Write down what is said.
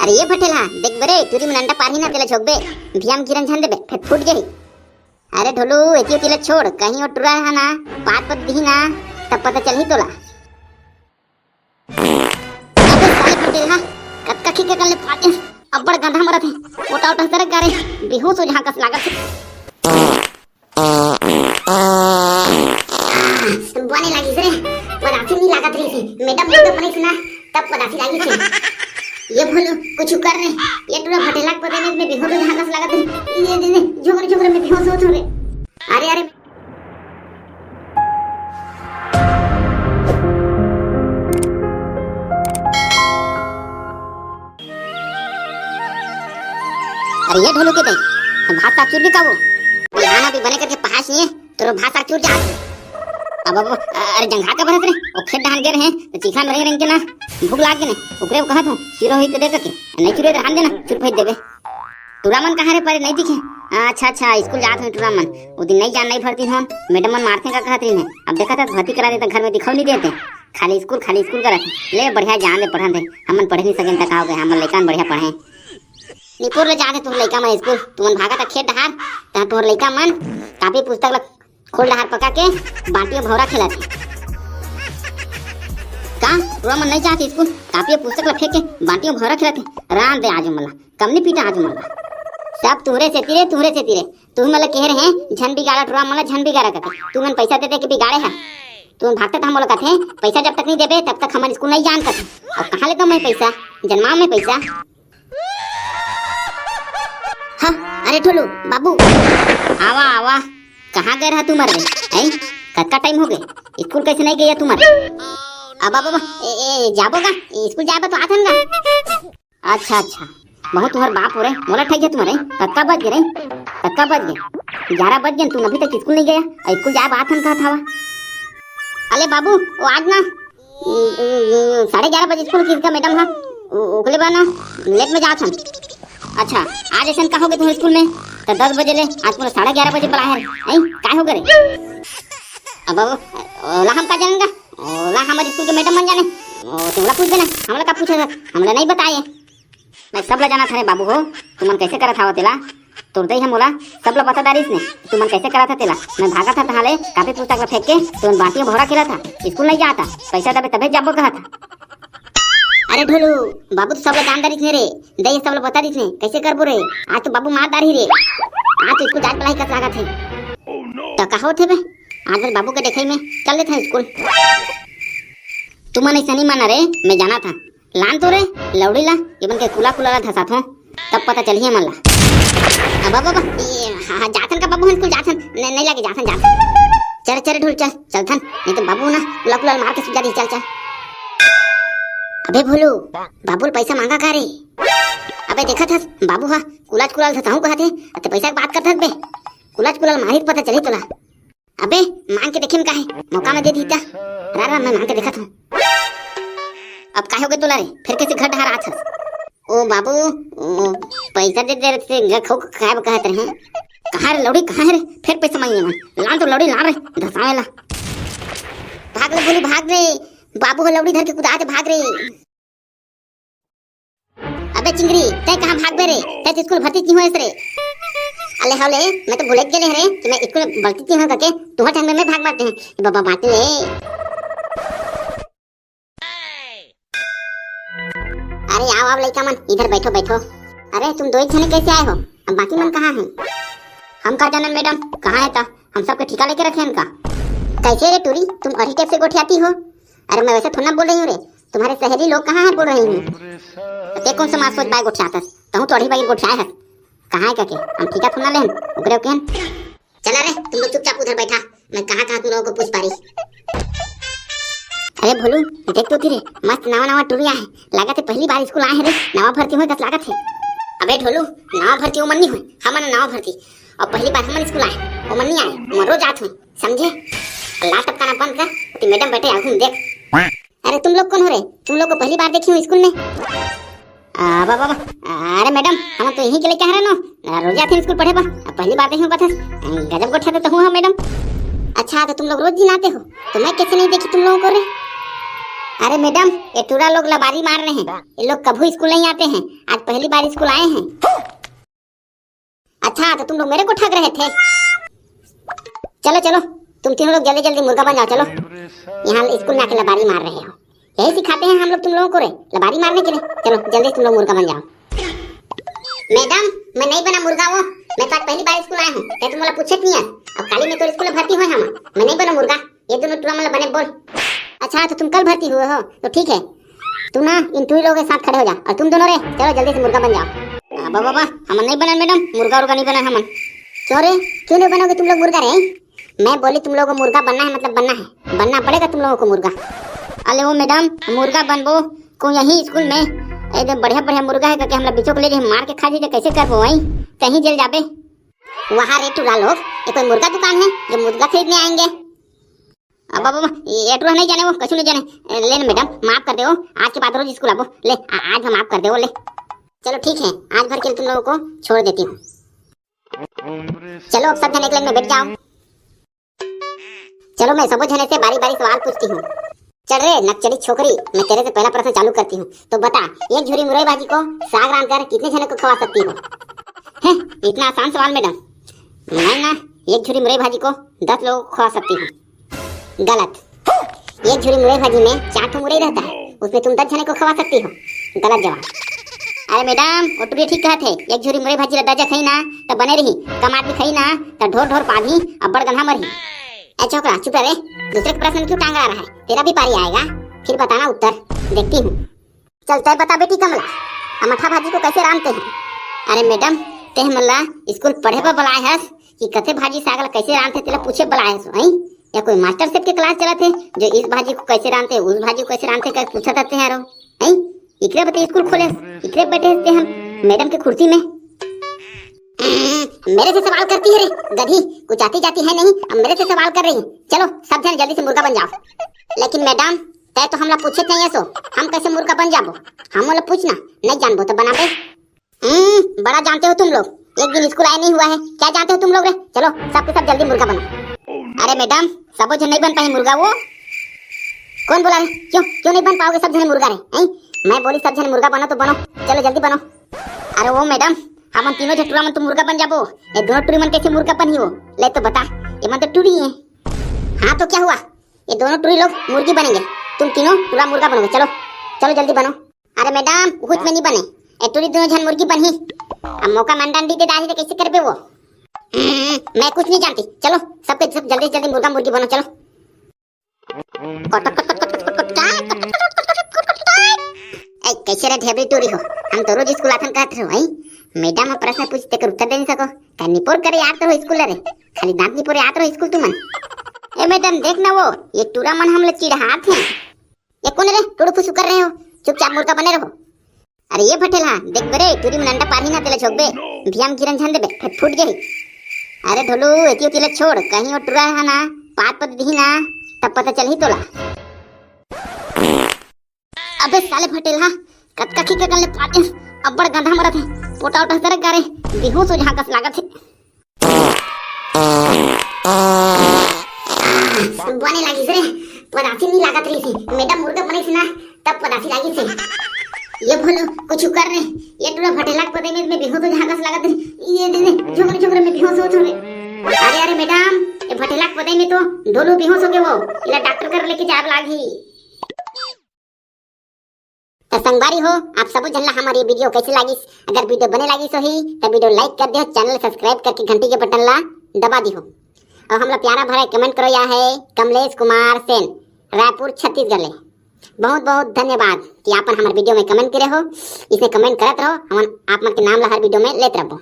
अरे ये फटेला देख बरे तुरी में अंडा पानी ना तेला झोकबे भियाम गिरन छन देबे फिर फूट गई। अरे ढोलू एतियो तिला छोड़ कहीं और टुरा है ना पात पत दी ना तब पता चल ही तोला। अबे साले फटेला कत्का खी के कल फाटे अब्बड़ गंधा मरत है ओटा ओटा तरक गारे बेहोश हो जहां कस लागत है बने लगी रे पदासी नहीं लागत रही थी मैडम लोग बने सुना तब पदासी लगी थी। ये बोलो कुछ कर रहे ये टुरा फटेला पता नहीं में बेहोश हो जहां कस लागत है ये झोकरे झोकरे में बेहोश हो थोड़े। अरे अरे अरे ये ढोलू के दे भात साग चूर भी का वो यहाँ भी बने करके पहाड़ नहीं है तो भात साग चूर जा। अब अरे जंघा का भरत रे ओ खेत धान गे रहे तो चीखा में रंग के ना भूख लाग गने ओकरे कहत हूं चिरो होई तो दे के नहीं चिरो धान देना चुर फेंक देबे। टूरामन कहां रे पर नहीं दिखे। अच्छा स्कूल जात हूं टूरामन वो दिन नहीं जान नहीं भर्ती हूं मैडम मन मारते का कहत रही अब देखा था भर्ती करा देता घर में दिखाव नहीं देते खाली स्कूल करत ले बढ़िया जान ले पढ़ा दे हमन पढ़े नहीं सकें तक आओ गए हमन लइकान बढ़िया पढ़े निपुर ले जाते तुम लइका मन स्कूल तुमन भागा था खेत डहार ता तोर लइका मन कापी पुस्तक ला खोल डहार पका के बाटियों भौरा खिलाते का पूरा मन नहीं जाते स्कूल कापी पुस्तक ला फेंक के बाटियों भौरा खिलाते राम दे आजू मला कम नहीं पीटा आजू मला सब तुहरे से तीरे तुम मला कह रहे हैं झन बिगाड़ा टुरा मला झन बिगाड़ा करते तू मन पैसा दे दे के बिगाड़े है तुम भागते हम बोला कहते पैसा जब तक नहीं देबे तब तक हमारे स्कूल नहीं जान करते और कहां ले तो मैं पैसा जन्मा में पैसा। हाँ अरे ठोलू बाबू आवा आवा कहाँ गए रहा तुम हैं कत्का टाइम हो गए स्कूल कैसे नहीं गया तुम अब बाबा जाबोगा स्कूल जाबा तो आथन गा। अच्छा बहुत तुम्हारे बाप हो रहे मोला ठग गया तुम्हारे कत्का बज गए 11 बज गए तुम अभी तक स्कूल नहीं गया और स्कूल जाब आथन कहा था। अरे बाबू वो आज ना 11:30 बजे स्कूल किसका मैडम हा ओकले बाना लेट में जाथन। अच्छा आज ऐसा का हो गए तुम स्कूल में तो 10 बजे ले आज पूरा 11:30 बजे बुलाया है काय हो गए। अब ओला हम का जानेगा ओला हमारे स्कूल के मैडम बन जाने तुमला पूछ देना हमला का पूछा हमला नहीं बताए मैं सब ला जाना था रे बाबू हो तुमन कैसे करा था तेला तुरते ही हम बोला सब ला बता दारिस ने तुमन कैसे करा था तेला मैं भागा था तहाले काफी पुस्तक फेंक के तुमन बाटियों भौरा खेला था स्कूल नहीं जाता पैसा दबे तबे जाबो कहा था। अरे ढोलू बाबू तो सब ला जानदारी थे रे दे सब ला बता दी थे कैसे करबो रे आज तो बाबू मार दारी रे आज तो स्कूल जात पढ़ाई कर लगा थे तो कहो थे बे आज बाबू के देखई में चल ले था स्कूल तुमन ऐसा नहीं माना रे मैं जाना था लान तो रे लौड़ी ला ये बन के कुला ला धसा था तब पता चलिए मन ला। अब बाबा हां जाथन का बाबू स्कूल जाथन नहीं लगे जाथन चल ढोल चल थन नहीं तो बाबू ना कुला मार के सुजा दी चल। अबे भोलू बाबू पैसा मांगा का रे अबे देखा था बाबू हा कुलाल था कहा थे तो पैसा की बात करता बे कुलाल मारी पता चली तोला। अबे मांग के देखे में काहे मौका में दे दी था रारा मैं मांग के देखा था अब काहे हो गए तोला रे फिर कैसे घर ढार आथस ओ बाबू पैसा दे दे से घर खो खाए कहत रहे कहां रे लौड़ी कहां रे फिर पैसा मांगे मन लान तो लौड़ी ला रे धसावेला भाग ले भोलू भाग रे बाबू को लौड़ी धर के कुदाते भाग रे। अबे चिंगरी तै कहां भाग बे रे तै स्कूल भर्ती क्यों होएस रे अले हले मैं तो भूल गेले रे कि मैं स्कूल भर्ती क्यों करके तुहा टाइम में भाग मारते हैं बाबा बात ले। अरे आओ लइका मन इधर बैठो अरे तुम दो ही जने कैसे आए हो अब बाकी मन कहां हैं हम का जाने मैडम कहां है ता हम सबके ठिका लेके रखे इनका कैसे रे टूरी तुम अरी टाइप से गोठियाती हो। अरे मैं वैसे थोड़ा बोल रही हूँ रे तुम्हारे सहेली लोग कहाँ है बोल रही हूँ ते कौन सा मार सोच बाय गोठियाता कहूँ तो अड़ी बाई गोठिया है कहाँ है करके हम ठीका थोड़ा लेन ओकरे ओके चला रे तुम लोग चुपचाप उधर बैठा मैं कहाँ तुम लोगों को पूछ पा रही। अरे भोलू देख तो तेरे मस्त नवा टूरिया है लागत है पहली बार स्कूल आए हैं रे नवा भर्ती हुए दस लागत है। अबे ढोलू नवा भर्ती मन नहीं हुई हमन नवा भर्ती और पहली बार हमन स्कूल आए वो मन नहीं आए मैं रोज आत हूँ समझे लाट टपकाना बंद कर तो मैडम बैठे आगू देख। अरे तुम लोग कौन हो रे तुम लोग को पहली बार देखी हूँ स्कूल में बाबा अरे मैडम हम तो यहीं के लिए कह रहे ना रोज आते हैं स्कूल पढ़े बा पहली बार देखी हूँ कथा गजब गोठा तो हूँ मैडम। अच्छा तो तुम लोग रोज दिन आते हो तो मैं कैसे नहीं देखी तुम लोगों को रे अरे मैडम, ये टूरा लोग लबारी मार रहे हैं। ये लोग कभी स्कूल नहीं आते हैं, आज पहली बार स्कूल आए हैं। अच्छा, तो तुम लोग मेरे को ठग रहे थे। चलो चलो, तुम तीनों लोग जल्दी जल्दी मुर्गा बन जाओ। चलो, यहाँ स्कूल में आके लबारी मार रहे हो। यही सिखाते हैं हम लोग तुम लोगों को रे, लबारी मारने के लिए। चलो जल्दी तुम लोग मुर्गा बन जाओ। मैडम, मैं नहीं बना मुर्गा। वो मैं तो आज पहली बार स्कूल आया हूँ, तुम लोग पूछे नहीं है। अब काली में तो स्कूल में भर्ती हुए हम। मैं नहीं बना मुर्गा। ये दोनों टूरा मतलब बने बोल। अच्छा, तो तुम कल भर्ती हुए हो तो ठीक है। तुम ना इन टूरी लोगों के साथ खड़े हो जा, और तुम दोनों रे चलो जल्दी से मुर्गा बन जाओ। बाबा हम नहीं बना मैडम, मुर्गा उर्गा नहीं बना हम। क्यों रे, क्यों नहीं बनोगे तुम लोग मुर्गा रे? मैं बोली तुम लोगों को मुर्गा बनना है, मतलब बनना है, बनना पड़ेगा तुम लोगों को मुर्गा। अरे वो मैडम, मुर्गा बनबो को यही स्कूल में एकदम बढ़िया बढ़िया मुर्गा है करके हमला बिचो को ले मार के खा जी, कैसे करबो वही कहीं जेल जाबे। वहाँ रे टूरा लोग, ये कोई मुर्गा दुकान है जो मुर्गा खरीदने आएंगे? अब बाबा ये टूरा नहीं जाने, वो कछु नहीं जाने। ले मैडम, माफ कर दो, आज के बाद रोज स्कूल आबो। ले आज हम माफ कर दो। ले चलो ठीक है, आज भर के तुम लोगों को छोड़ देती हूँ। चलो अब सब जने एक लाइन में बैठ जाओ। चलो मैं सब जने से बारी बारी सवाल पूछती हूँ। चल रे नक्चली छोकरी, मैं तेरे से पहला प्रश्न चालू करती हूँ। तो बता, एक झुरी मुरई भाजी को साग रांध कर कितने जने को खवा सकती हो? है इतना आसान सवाल मैडम? नहीं ना, एक झुरी मुरई भाजी को 10 लोगों को खवा सकती हूँ। गलत। एक झुरी मुरई भाजी में 4 ठो मुरई रहता है, उसमें तुम 10 जने को खवा सकती हो। गलत जवाब। अरे मैडम, वो टुरी ठीक कहत है। एक झुरी मुरई भाजी ला 10 खाई ना तो बने रही, कम आदमी खाई ना तो ढोर ढोर पाधी अब्बड़ गंधा मरही। ए छोकरा चुप रह, दूसरे के प्रश्न क्यों टांग रहा है? तेरा भी पारी आएगा, फिर बताना उत्तर। देखती हूँ। चल तय बता बेटी कमला, अमठा भाजी को कैसे रांधते हैं? अरे मैडम, ते हमला स्कूल पढ़े पर बुलाए हस कि कथे भाजी साग ला कैसे रांधते तेला पूछे बुलाए हस हई? या कोई मास्टर शेफ के क्लास चला थे जो इस भाजी को कैसे रांधते, उस भाजी को कैसे रांधते कर पूछा करते हैं? रो हई इकरे बते स्कूल खोले, इकरे बैठे थे हम मैडम के कुर्सी में। मेरे से सवाल करती है रे गधी, कुछ आती जाती है नहीं, अब मेरे से सवाल कर रही है। चलो सब जन जल्दी से मुर्गा बन जाओ। लेकिन मैडम, तय तो हमला पूछे नहीं है, सो हम कैसे मुर्गा बन जाबो? हम वाला पूछना नहीं जानबो तो बनाबे। बड़ा जानते हो तुम लोग, एक दिन स्कूल आए नहीं हुआ है, क्या जानते हो तुम लोग रे? चलो सबके सब जल्दी मुर्गा बनो। अरे मैडम, सब जन नहीं बन पाए मुर्गा। वो कौन बोला रे? क्यों क्यों नहीं बन पाओगे सब जन मुर्गा रे? मैं बोली सब जन मुर्गा बनो तो बनो, चलो जल्दी बनो। अरे वो मैडम, हम तीनों टुरा मन तो मुर्गा बन जाबो। ये दोनों टुरी मन कैसे मुर्गा बनी हो? ले तो बता, ये मन तो टुरी है। हाँ तो क्या हुआ, ये दोनों टुरी लोग मुर्गी बनेंगे, तुम तीनों टुरा मुर्गा बनोगे। चलो चलो जल्दी बनो। अरे मैडम, कुछ में नहीं बने, ये टुरी दोनों जन मुर्गी बनी। अब मौका मंडान दी दे दाही तो कैसे करबे वो? मैं कुछ नहीं जानती। चलो सबके सब जल्दी जल्दी मुर्गा मुर्गी बनो। चलो कैसे रे ढेबरी टूरी हो, हम तो रोज स्कूल आथन कहते हो भाई मैडम प्रश्न पूछते कर उत्तर दे नहीं सको, का निपोर करे आते हो स्कूल रे, खाली दांत निपोरे आते हो स्कूल तुमन। ए मैडम देख ना, वो ये टूरा मन हम लोग चिढ़ात हैं। ये कौन रे टूड़ू फुसू कर रहे हो? चुपचाप मुर्गा बने रहो। अरे ये भटेल, हाँ देख बरे टूरी में अंडा पानी ना तेले छोकबे, भियाम गिरन झन देबे फूट गई। अरे ढोलू एतियो तिले छोड़, कहीं वो टूरा है ना पात पत दी ना तब पता चल ही तोला। अबे साले भटेल, हाँ कतका की करले पाटे अब्बड़ गंधा मरत है, पोटा उठा करे गारे बेहोश हो जहां कस लागत है। बने लगी से पदासी नहीं लागत रही थी मैडम, मुर्गा बने से ना तब पदासी लगी से। ये बोलो कुछ कर रहे, ये टूरा भटेला के पदे में बेहोश हो जहां कस लागत है। ये दिन झोकरे झोकरे में बेहोश हो छोरे। अरे अरे मैडम, ये भटेला के पदे में तो ढोलू बेहोश हो गए, वो इला डॉक्टर कर लेके जाब लागी। तो संगवारी हो आप सब जनला हमारी वीडियो कैसी लगी? अगर वीडियो बने लगी सो ही तो वीडियो लाइक कर दियो, चैनल सब्सक्राइब करके घंटी के बटन ला दबा दियो। और हमला प्यारा भरा कमेंट करो। या है कमलेश कुमार सेन, रायपुर छत्तीसगढ़ ले। बहुत बहुत धन्यवाद कि आप हमारे वीडियो में कमेंट करे हो। इसमें कमेंट करत रहो, हम आप मन के नाम ला हर वीडियो में लेते रहो।